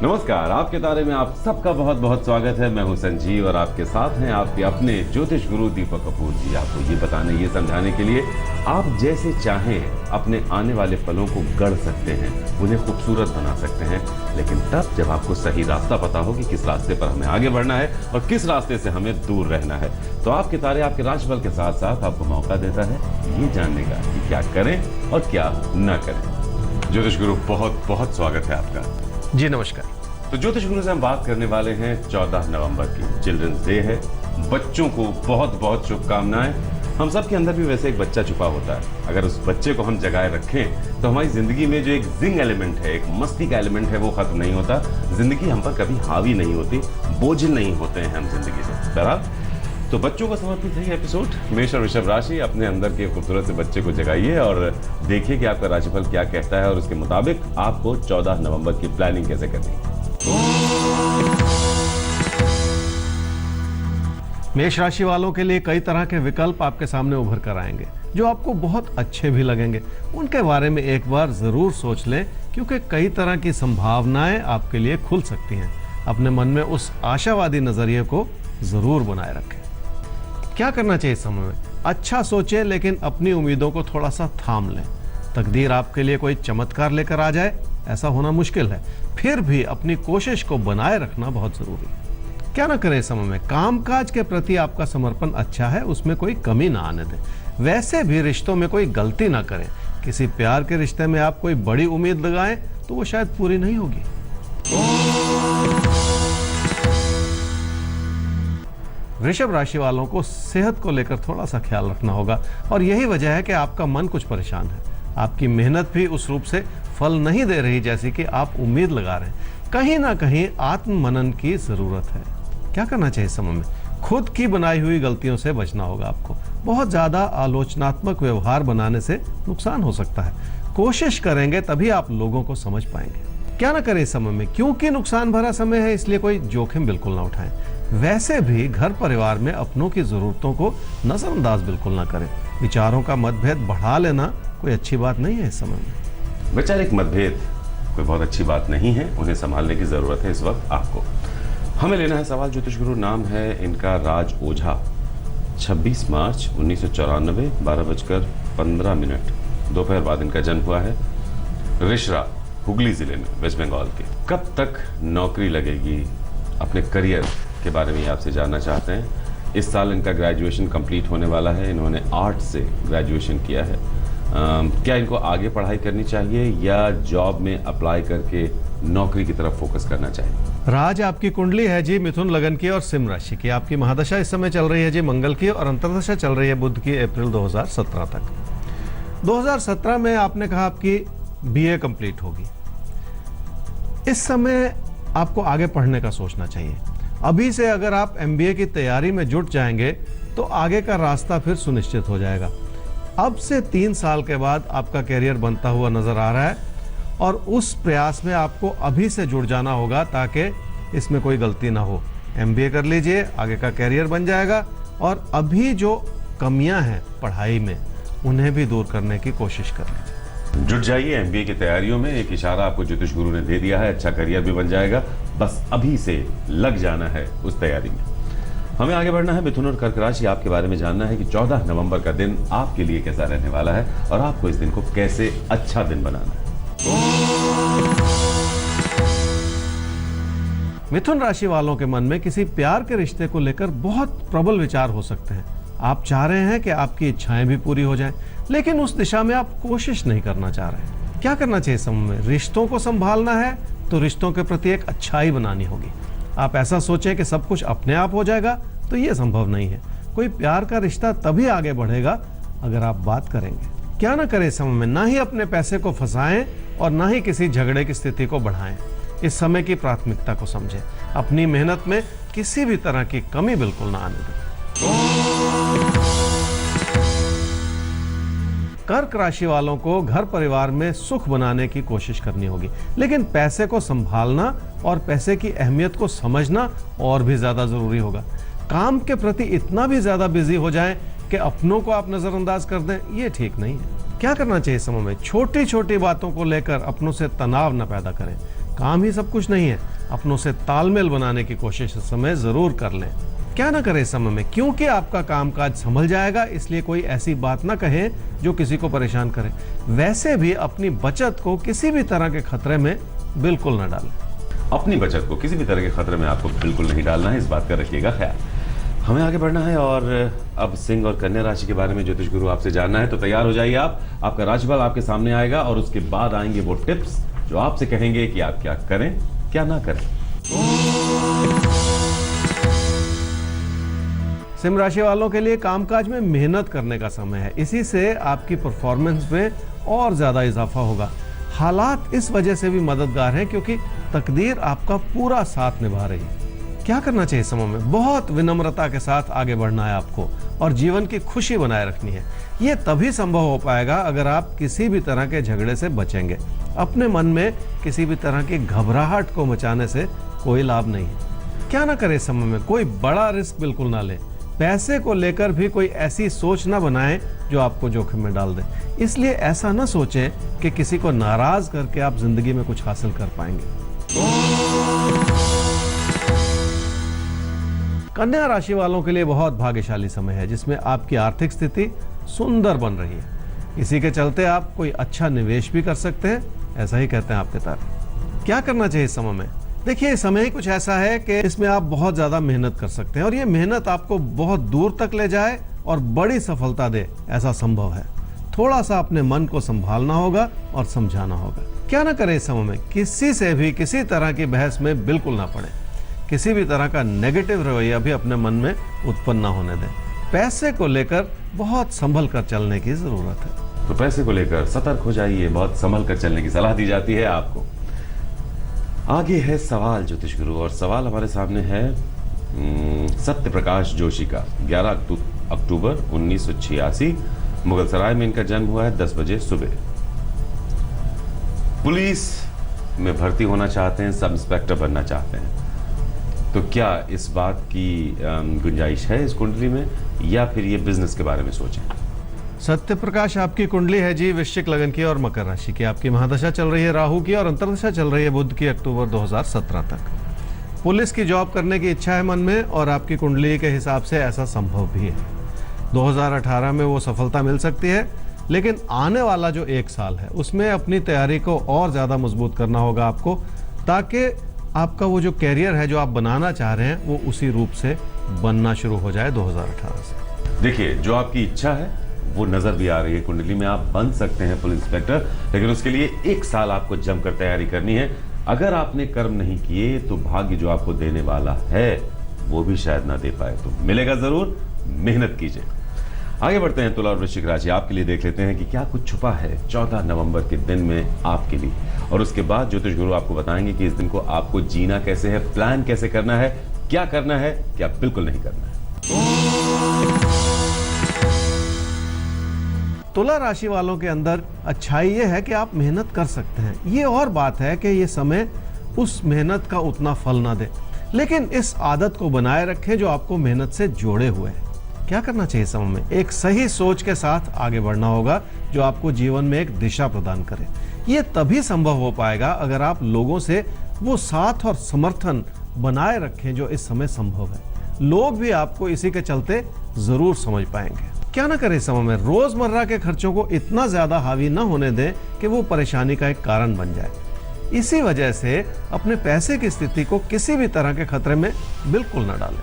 नमस्कार, आपके तारे में आप सबका बहुत बहुत स्वागत है। मैं हूं संजीव और आपके साथ हैं आपके अपने ज्योतिष गुरु दीपक कपूर जी। आपको ये बताने, ये समझाने के लिए आप जैसे चाहें अपने आने वाले पलों को गढ़ सकते हैं, उन्हें खूबसूरत बना सकते हैं, लेकिन तब जब आपको सही रास्ता पता हो कि किस रास्ते पर हमें आगे बढ़ना है और किस रास्ते से हमें दूर रहना है। तो आपके तारे आपके राशिफल के साथ साथ आपको मौका देता है ये जानने का कि क्या करें और क्या न करें। ज्योतिष गुरु बहुत बहुत स्वागत है आपका जी। नमस्कार। तो ज्योतिष गुरु से हम बात करने वाले हैं 14 नवंबर की, चिल्ड्रंस डे है। बच्चों को बहुत बहुत शुभकामनाएं। हम सब के अंदर भी वैसे एक बच्चा छुपा होता है, अगर उस बच्चे को हम जगाए रखें तो हमारी जिंदगी में जो एक जिंग एलिमेंट है, एक मस्ती का एलिमेंट है, वो खत्म नहीं होता। जिंदगी हम पर कभी हावी नहीं होती, बोझिल नहीं होते हैं हम जिंदगी से। बहरहाल तो बच्चों को समर्पित है ये एपिसोड। मेष और वृषभ राशि, अपने अंदर के खूबसूरत से बच्चे को जगाइए और देखिए कि आपका राशिफल क्या कहता है और उसके मुताबिक आपको 14 नवंबर की प्लानिंग कैसे करनी है। मेष राशि वालों के लिए कई तरह के विकल्प आपके सामने उभर कर आएंगे जो आपको बहुत अच्छे भी लगेंगे। उनके बारे में एक बार जरूर सोच लें, क्योंकि कई तरह की संभावनाएं आपके लिए खुल सकती हैं। अपने मन में उस आशावादी नजरिए को जरूर बनाए रखें। क्या करना चाहिए इस समय में? अच्छा सोचें, लेकिन अपनी उम्मीदों को थोड़ा सा थाम लें। तकदीर आपके लिए कोई चमत्कार लेकर आ जाए, ऐसा होना मुश्किल है। फिर भी अपनी कोशिश को बनाए रखना बहुत जरूरी है। क्या ना करें इस समय में? कामकाज के प्रति आपका समर्पण अच्छा है, उसमें कोई कमी ना आने दें। वैसे भी रिश्तों में कोई गलती ना करें। किसी प्यार के रिश्ते में आप कोई बड़ी उम्मीद लगाएं तो वो शायद पूरी नहीं होगी। वृषभ राशि वालों को सेहत को लेकर थोड़ा सा ख्याल रखना होगा और यही वजह है कि आपका मन कुछ परेशान है। आपकी मेहनत भी उस रूप से फल नहीं दे रही जैसी कि आप उम्मीद लगा रहे हैं। कहीं ना कहीं आत्म मनन की जरूरत है। क्या करना चाहिए समय में? खुद की बनाई हुई गलतियों से बचना होगा आपको। बहुत ज्यादा आलोचनात्मक व्यवहार बनाने से नुकसान हो सकता है। कोशिश करेंगे तभी आप लोगों को समझ पाएंगे। क्या ना करें इस समय में? क्योंकि नुकसान भरा समय है, इसलिए कोई जोखिम बिल्कुल ना उठाएं। वैसे भी घर परिवार में अपनों की जरूरतों को नजरअंदाज बिल्कुल ना करें। विचारों का मतभेद बढ़ा लेना कोई अच्छी बात नहीं है इस समय में। वैचारिक मतभेद कोई बहुत अच्छी बात नहीं है, उन्हें संभालने की जरूरत है इस वक्त आपको। हमें लेना है सवाल। ज्योतिष गुरु नाम है इनका राज ओझा। 26 मार्च 1994 12:15 दोपहर बाद इनका जन्म हुआ है। रिशरा, हुगली जिले में, वेस्ट बंगाल के। कब तक नौकरी लगेगी, अपने करियर के बारे में आपसे जानना चाहते हैं। इस साल इनका ग्रेजुएशन कंप्लीट होने वाला है। इन्होंने आर्ट से ग्रेजुएशन किया है। क्या इनको आगे पढ़ाई करनी चाहिए या जॉब में अप्लाई करके नौकरी की तरफ फोकस करना चाहिए? राज आपकी कुंडली है जी मिथुन लगन की और सिंह राशि की। आपकी महादशा इस समय चल रही है जी मंगल की और अंतर्दशा चल रही है बुध की, अप्रैल 2017 तक। 2017 में आपने कहा आपकी बीए कंप्लीट होगी। इस समय आपको आगे पढ़ने का सोचना चाहिए। अभी से अगर आप एमबीए की तैयारी में जुट जाएंगे तो आगे का रास्ता फिर सुनिश्चित हो जाएगा। अब से 3 साल के बाद आपका कैरियर बनता हुआ नजर आ रहा है और उस प्रयास में आपको अभी से जुड़ जाना होगा ताकि इसमें कोई गलती ना हो। एमबीए कर लीजिए, आगे का कैरियर बन जाएगा और अभी जो कमियां हैं पढ़ाई में उन्हें भी दूर करने की कोशिश कर लीजिए। जुट जाइए एमबीए की तैयारियों में। एक इशारा आपको ज्योतिष गुरु ने दे दिया है, अच्छा करियर भी बन जाएगा। बस अभी से लग जाना है उस तैयारी में। हमें आगे बढ़ना है। मिथुन और कर्क राशि, आपके बारे में जानना है कि 14 नवंबर का दिन आपके लिए कैसा रहने वाला है और आपको इस दिन को कैसे अच्छा दिन बनाना है। मिथुन राशि वालों के मन में किसी प्यार के रिश्ते को लेकर बहुत प्रबल विचार हो सकते हैं। आप चाह रहे हैं कि आपकी इच्छाएं भी पूरी हो जाएं, लेकिन उस दिशा में आप कोशिश नहीं करना चाह रहे। क्या करना चाहिए समय में? रिश्तों को संभालना है तो रिश्तों के प्रति एक अच्छाई बनानी होगी। आप ऐसा सोचें कि सब कुछ अपने आप हो जाएगा तो ये संभव नहीं है। कोई प्यार का रिश्ता तभी आगे बढ़ेगा अगर आप बात करेंगे। क्या ना करें समय में? ना ही अपने पैसे को फंसाएं और ना ही किसी झगड़े की स्थिति को बढ़ाएं। इस समय की प्राथमिकता को समझें। अपनी मेहनत में किसी भी तरह की कमी बिल्कुल ना आने दें। कर्क राशि वालों को घर परिवार में सुख बनाने की कोशिश करनी होगी, लेकिन पैसे को संभालना और पैसे की अहमियत को समझना और भी ज्यादा जरूरी होगा। काम के प्रति इतना भी ज्यादा बिजी हो जाएं कि अपनों को आप नजरअंदाज कर दें, ये ठीक नहीं है। क्या करना चाहिए समय में? छोटी छोटी बातों को लेकर अपनों से तनाव न पैदा करें। काम ही सब कुछ नहीं है। अपनों से तालमेल बनाने की कोशिश इस समय जरूर कर लें। क्या ना करें इस समय में, क्योंकि आपका कामकाज संभल जाएगा, इसलिए कोई ऐसी बात ना कहें जो किसी को परेशान करे। वैसे भी अपनी बचत को किसी भी तरह के खतरे में बिल्कुल न डालें। अपनी बचत को किसी भी तरह के खतरे में आपको बिल्कुल नहीं डालना है, इस बात का रखिएगा ख्याल। हमें आगे बढ़ना है और अब सिंह और कन्या राशि के बारे में ज्योतिष गुरु आपसे जानना है, तो तैयार हो जाइए आप। आपका राशिफल आपके सामने आएगा और उसके बाद आएंगे वो टिप्स जो आपसे कहेंगे कि आप क्या करें क्या ना करें। सिंह राशि वालों के लिए कामकाज में मेहनत करने का समय है, इसी से आपकी परफॉर्मेंस में और ज्यादा इजाफा होगा। हालात इस वजह से भी मददगार हैं क्योंकि तकदीर आपका पूरा साथ निभा रही है। क्या करना चाहिए समय में? बहुत विनम्रता के साथ आगे बढ़ना है आपको और जीवन की खुशी बनाए रखनी है। ये तभी संभव हो पाएगा अगर आप किसी भी तरह के झगड़े से बचेंगे। अपने मन में किसी भी तरह की घबराहट को मचाने से कोई लाभ नहीं है। क्या ना करें समय में? कोई बड़ा रिस्क बिल्कुल ना लें। पैसे को लेकर भी कोई ऐसी सोच ना बनाएं जो आपको जोखिम में डाल दे। इसलिए ऐसा ना सोचें कि किसी को नाराज करके आप जिंदगी में कुछ हासिल कर पाएंगे। कन्या राशि वालों के लिए बहुत भाग्यशाली समय है जिसमें आपकी आर्थिक स्थिति सुंदर बन रही है। इसी के चलते आप कोई अच्छा निवेश भी कर सकते हैं, ऐसा ही कहते हैं आपके तारे। क्या करना चाहिए इस समय में? देखिए, समय ही कुछ ऐसा है कि इसमें आप बहुत ज्यादा मेहनत कर सकते हैं और ये मेहनत आपको बहुत दूर तक ले जाए और बड़ी सफलता दे, ऐसा संभव है। थोड़ा सा अपने मन को संभालना होगा और समझाना होगा। क्या ना करें इस समय में? किसी से भी किसी तरह की बहस में बिल्कुल ना पड़े। किसी भी तरह का नेगेटिव रवैया भी अपने मन में उत्पन्न ना होने दें। पैसे को लेकर बहुत संभल कर चलने की जरूरत है। तो पैसे को लेकर सतर्क हो जाइए, बहुत संभल कर चलने की सलाह दी जाती है आपको। आगे है सवाल ज्योतिष गुरु, और सवाल हमारे सामने है सत्य प्रकाश जोशी का। 11 अक्टूबर 1986 मुगलसराय में इनका जन्म हुआ है, 10 बजे सुबह। पुलिस में भर्ती होना चाहते हैं, सब इंस्पेक्टर बनना चाहते हैं। तो क्या इस बात की गुंजाइश है इस कुंडली में, या फिर ये बिजनेस के बारे में सोचें? सत्य प्रकाश आपकी कुंडली है जी, वृश्चिक लगन की और मकर राशि की। आपकी महादशा चल रही है राहु की और अंतर्दशा चल रही है बुध की, अक्टूबर 2017 तक। पुलिस की जॉब करने की इच्छा है मन में और आपकी कुंडली के हिसाब से ऐसा संभव भी है। 2018 में वो सफलता मिल सकती है, लेकिन आने वाला जो 1 साल है उसमें अपनी तैयारी को और ज्यादा मजबूत करना होगा आपको, ताकि आपका वो जो कैरियर है जो आप बनाना चाह रहे हैं वो उसी रूप से बनना शुरू हो जाए 2018 से। देखिए, जो आपकी इच्छा है वो नजर भी आ रही है कुंडली में। आप बन सकते हैं पुलिस इंस्पेक्टर, लेकिन उसके लिए 1 साल आपको जमकर तैयारी करनी है। अगर आपने कर्म नहीं किए तो भाग्य जो आपको देने वाला है वो भी शायद ना दे पाए, तो मिलेगा जरूर, मेहनत कीजिए। आगे बढ़ते हैं तुला और वृश्चिक राशि। आपके लिए देख लेते हैं कि क्या कुछ छुपा है 14 नवंबर के दिन में आपके लिए, और उसके बाद ज्योतिष गुरु आपको बताएंगे कि इस दिन को आपको जीना कैसे है, प्लान कैसे करना है, क्या करना है, क्या बिल्कुल नहीं करना है। तुला राशि वालों के अंदर अच्छाई ये है कि आप मेहनत कर सकते हैं। ये और बात है कि ये समय उस मेहनत का उतना फल ना दे, लेकिन इस आदत को बनाए रखें जो आपको मेहनत से जोड़े हुए है। क्या करना चाहिए समय में? एक सही सोच के साथ आगे बढ़ना होगा जो आपको जीवन में एक दिशा प्रदान करे। ये तभी संभव हो पाएगा अगर आप लोगों से वो साथ और समर्थन बनाए रखें जो इस समय संभव है। लोग भी आपको इसी के चलते जरूर समझ पाएंगे। क्या ना करें समय में? रोजमर्रा के खर्चों को इतना ज्यादा हावी ना होने दें कि वो परेशानी का एक कारण बन जाए। इसी वजह से अपने पैसे की स्थिति को किसी भी तरह के खतरे में बिल्कुल न डालें।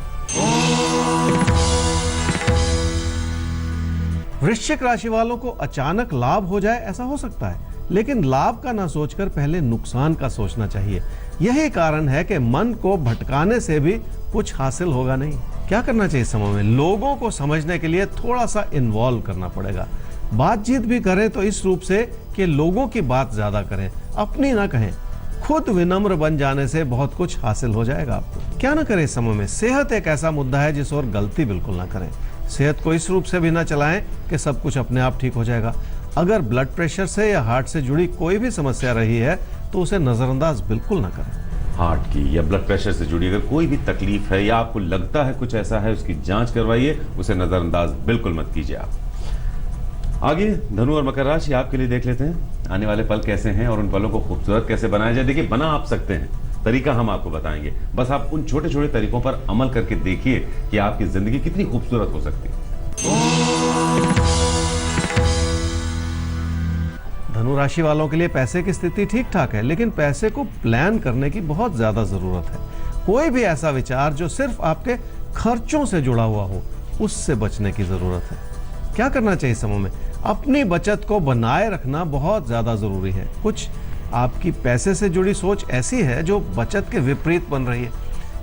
वृश्चिक राशि वालों को अचानक लाभ हो जाए ऐसा हो सकता है, लेकिन लाभ का ना सोचकर पहले नुकसान का सोचना चाहिए। यही कारण है कि मन को भटकाने से भी कुछ हासिल होगा नहीं। क्या करना चाहिए समय में? लोगों को समझने के लिए थोड़ा सा इन्वॉल्व करना पड़ेगा। बातचीत भी करें तो इस रूप से कि लोगों की बात ज्यादा करें, अपनी ना कहें। खुद विनम्र बन जाने से बहुत कुछ हासिल हो जाएगा आपको। क्या ना करें समय में? सेहत एक ऐसा मुद्दा है जिस और गलती बिल्कुल ना करें। सेहत को इस रूप से भी ना चलाएं कि सब कुछ अपने आप ठीक हो जाएगा। अगर ब्लड प्रेशर से या हार्ट से जुड़ी कोई भी समस्या रही है तो उसे नजरअंदाज बिल्कुल ना करें। हार्ट की या ब्लड प्रेशर से जुड़ी अगर कोई भी तकलीफ है या आपको लगता है कुछ ऐसा है, उसकी जांच करवाइए, उसे नजरअंदाज बिल्कुल मत कीजिए आप। आगे धनु और मकर राशि आपके लिए देख लेते हैं। आने वाले पल कैसे हैं और उन पलों को खूबसूरत कैसे बनाया जाए, देखिए बना आप सकते हैं, तरीका हम आपको बताएंगे। बस आप उन छोटे छोटे तरीकों पर अमल करके देखिए कि आपकी जिंदगी कितनी खूबसूरत हो सकती है। धनु राशि वालों के लिए पैसे की स्थिति ठीक ठाक है, लेकिन पैसे को प्लान करने की बहुत ज्यादा जरूरत है। कोई भी ऐसा विचार जो सिर्फ आपके खर्चों से जुड़ा हुआ हो, उससे बचने की जरूरत है। क्या करना चाहिए समय में? अपनी बचत को बनाए रखना बहुत ज्यादा जरूरी है। कुछ आपकी पैसे से जुड़ी सोच ऐसी है जो बचत के विपरीत बन रही है,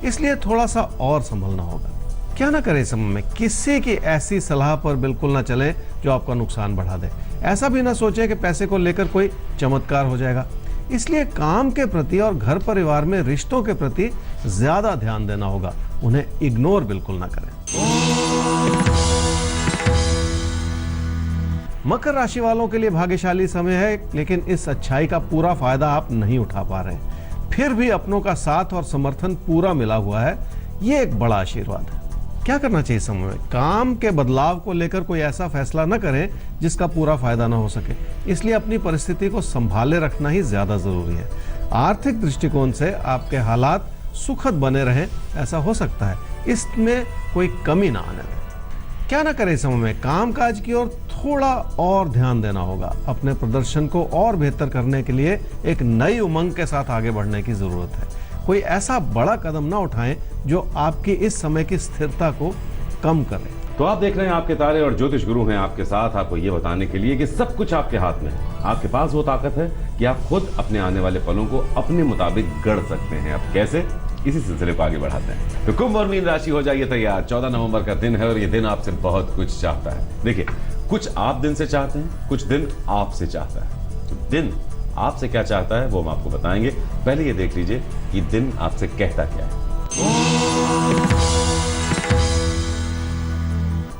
इसलिए थोड़ा सा और संभलना होगा। क्या ना करें समय में? किसी की ऐसी सलाह पर बिल्कुल ना चले जो आपका नुकसान बढ़ा दे। ऐसा भी ना सोचे कि पैसे को लेकर कोई चमत्कार हो जाएगा। इसलिए काम के प्रति और घर परिवार में रिश्तों के प्रति ज्यादा ध्यान देना होगा, उन्हें इग्नोर बिल्कुल ना करें। मकर राशि वालों के लिए भाग्यशाली समय है, लेकिन इस अच्छाई का पूरा फायदा आप नहीं उठा पा रहे हैं। फिर भी अपनों का साथ और समर्थन पूरा मिला हुआ है, ये एक बड़ा आशीर्वाद है। क्या करना चाहिए समय में? काम के बदलाव को लेकर कोई ऐसा फैसला न करें जिसका पूरा फायदा ना हो सके, इसलिए अपनी परिस्थिति को संभाले रखना ही ज्यादा जरूरी है। आर्थिक दृष्टिकोण से आपके हालात सुखद बने रहें, ऐसा हो सकता है, इसमें कोई कमी ना आने दें। क्या ना करें समय में? कामकाज की ओर थोड़ा और ध्यान देना होगा। अपने प्रदर्शन को और बेहतर करने के लिए एक नई उमंग के साथ आगे बढ़ने की जरूरत है। कोई ऐसा बड़ा कदम ना उठाएं जो आपकी इस समय की स्थिरता को कम करे। तो आप देख रहे हैं आपके तारे और ज्योतिष गुरु हैं आपके साथ, आपको ये बताने के लिए कि सब कुछ आपके हाथ में है। आपके पास वो ताकत है कि आप खुद अपने आने वाले पलों को अपने मुताबिक गढ़ सकते हैं। अब कैसे? इसी सिलसिले को आगे बढ़ाते हैं। तो कुंभ और मीन राशि हो जाइए तैयार। 14 नवंबर का दिन है और ये दिन आपसे बहुत कुछ चाहता है। देखिए, कुछ आप दिन से चाहते हैं, कुछ दिन आपसे चाहता है। तो दिन आपसे क्या चाहता है वो हम आपको बताएंगे। पहले ये देख लीजिए कि दिन आपसे कहता क्या है।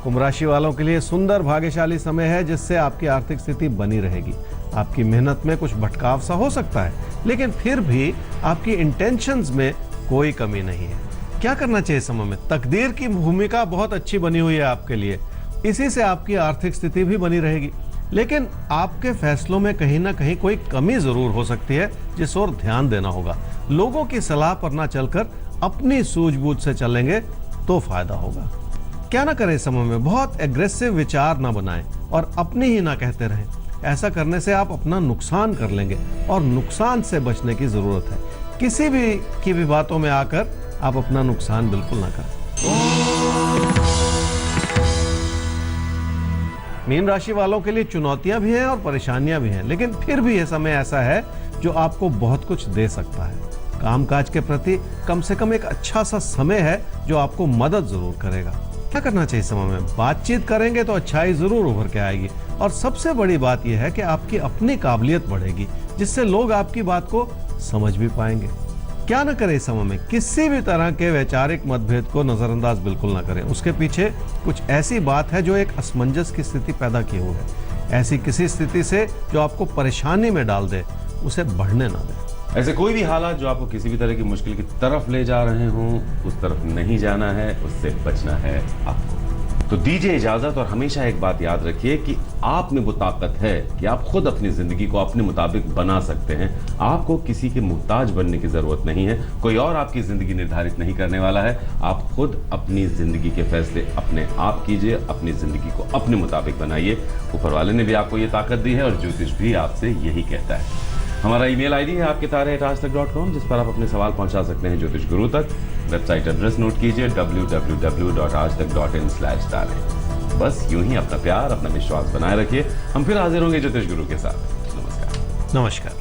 कुंभ राशि वालों के लिए सुंदर भाग्यशाली समय है, जिससे आपकी आर्थिक स्थिति बनी रहेगी। आपकी मेहनत में कुछ भटकाव सा हो सकता है, लेकिन फिर भी आपकी इंटेंशंस में कोई कमी नहीं है। क्या करना चाहिए समय में? तकदीर की भूमिका बहुत अच्छी बनी हुई है आपके लिए, इसी से आपकी आर्थिक स्थिति भी बनी रहेगी। लेकिन आपके फैसलों में कहीं ना कहीं कोई कमी जरूर हो सकती है, जिस ओर ध्यान देना होगा। लोगों की सलाह पर ना चलकर अपनी सूझबूझ से चलेंगे तो फायदा होगा। क्या ना करें समय में? बहुत एग्रेसिव विचार ना बनाएं और अपनी ही ना कहते रहें। ऐसा करने से आप अपना नुकसान कर लेंगे और नुकसान से बचने की जरूरत है। किसी भी बातों में आकर आप अपना नुकसान बिल्कुल ना करें। मीन राशि वालों के लिए चुनौतियां भी हैं और परेशानियां भी हैं, लेकिन फिर भी यह समय ऐसा है जो आपको बहुत कुछ दे सकता है। कामकाज के प्रति कम से कम एक अच्छा सा समय है जो आपको मदद जरूर करेगा। क्या करना चाहिए समय में? बातचीत करेंगे तो अच्छाई जरूर उभर के आएगी, और सबसे बड़ी बात यह है कि आपकी अपनी काबिलियत बढ़ेगी, जिससे लोग आपकी बात को समझ भी पाएंगे। क्या न करें समय में? किसी भी तरह के वैचारिक मतभेद को नजरअंदाज बिल्कुल ना करें। उसके पीछे कुछ ऐसी बात है जो एक असमंजस की स्थिति पैदा की हुई है। ऐसी किसी स्थिति से जो आपको परेशानी में डाल दे, उसे बढ़ने ना दें। ऐसे कोई भी हालात जो आपको किसी भी तरह की मुश्किल की तरफ ले जा रहे हों, उस तरफ नहीं जाना है, उससे बचना है आपको। तो दीजिए इजाजत, और हमेशा एक बात याद रखिए कि आप में वो ताकत है कि आप खुद अपनी जिंदगी को अपने मुताबिक बना सकते हैं। आपको किसी के मुहताज बनने की जरूरत नहीं है, कोई और आपकी जिंदगी निर्धारित नहीं करने वाला है। आप खुद अपनी जिंदगी के फैसले अपने आप कीजिए, अपनी जिंदगी को अपने मुताबिक बनाइए। ऊपर वाले ने भी आपको ये ताकत दी है और ज्योतिष भी आपसे यही कहता है। हमारा ईमेल आईडी है आपके तारे @aajtak.com, जिस पर आप अपने सवाल पहुंचा सकते हैं ज्योतिष गुरु तक। वेबसाइट एड्रेस नोट कीजिए www.aajtak.in/तारे। बस यूं ही अपना प्यार, अपना विश्वास बनाए रखिए। हम फिर हाजिर होंगे ज्योतिष गुरु के साथ। नमस्कार। नमस्कार।